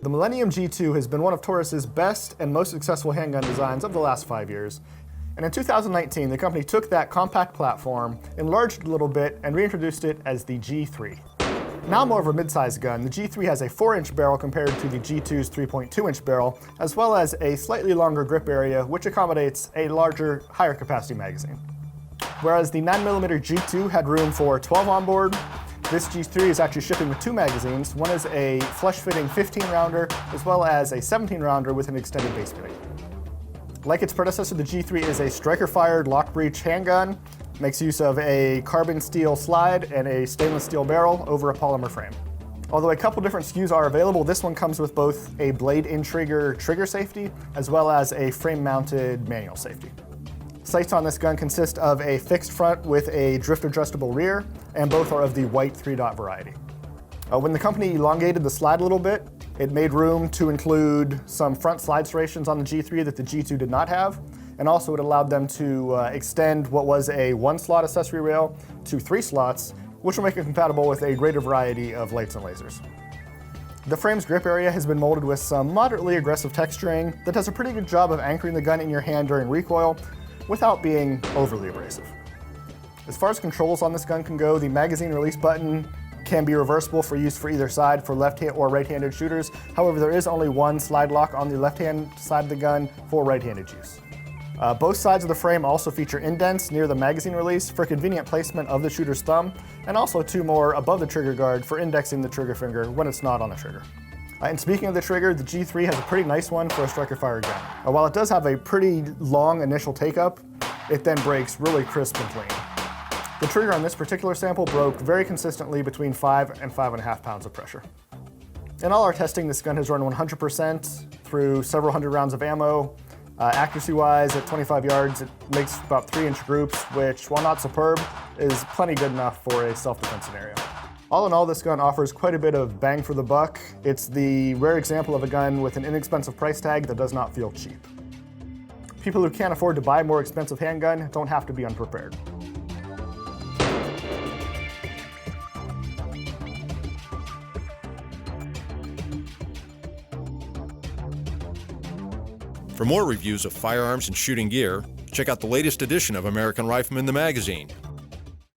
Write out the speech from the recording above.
The Millennium G2 has been one of Taurus's best and most successful handgun designs of the last 5 years. And in 2019, the company took that compact platform, enlarged it a little bit, and reintroduced it as the G3. Now more of a mid-sized gun, the G3 has a 4-inch barrel compared to the G2's 3.2-inch barrel, as well as a slightly longer grip area, which accommodates a larger, higher capacity magazine. Whereas the 9mm G2 had room for 12 on board, this G3 is actually shipping with 2 magazines. One is a flush-fitting 15-rounder, as well as a 17-rounder with an extended base fitting. Like its predecessor, the G3 is a striker-fired lock-breech handgun, makes use of a carbon steel slide and a stainless steel barrel over a polymer frame. Although a couple different SKUs are available, this one comes with both a blade-in-trigger trigger safety, as well as a frame-mounted manual safety. Sights on this gun consist of a fixed front with a drift-adjustable rear, and both are of the white 3-dot variety. When the company elongated the slide a little bit, it made room to include some front slide serrations on the G3 that the G2 did not have, and also it allowed them to extend what was a 1-slot accessory rail to 3 slots, which will make it compatible with a greater variety of lights and lasers. The frame's grip area has been molded with some moderately aggressive texturing that does a pretty good job of anchoring the gun in your hand during recoil without being overly abrasive. As far as controls on this gun can go, the magazine release button can be reversible for use for either side for left-hand or right-handed shooters. However, there is only one slide lock on the left-hand side of the gun for right-handed use. Both sides of the frame also feature indents near the magazine release for convenient placement of the shooter's thumb, and also 2 more above the trigger guard for indexing the trigger finger when it's not on the trigger. And speaking of the trigger, the G3 has a pretty nice one for a striker-fired gun. While it does have a pretty long initial take-up, it then breaks really crisp and clean. The trigger on this particular sample broke very consistently between 5 and 5.5 pounds of pressure. In all our testing, this gun has run 100% through several hundred rounds of ammo. Accuracy-wise, at 25 yards, it makes about 3-inch groups, which, while not superb, is plenty good enough for a self-defense scenario. All in all, this gun offers quite a bit of bang for the buck. It's the rare example of a gun with an inexpensive price tag that does not feel cheap. People who can't afford to buy a more expensive handgun don't have to be unprepared. For more reviews of firearms and shooting gear, check out the latest edition of American Rifleman the magazine,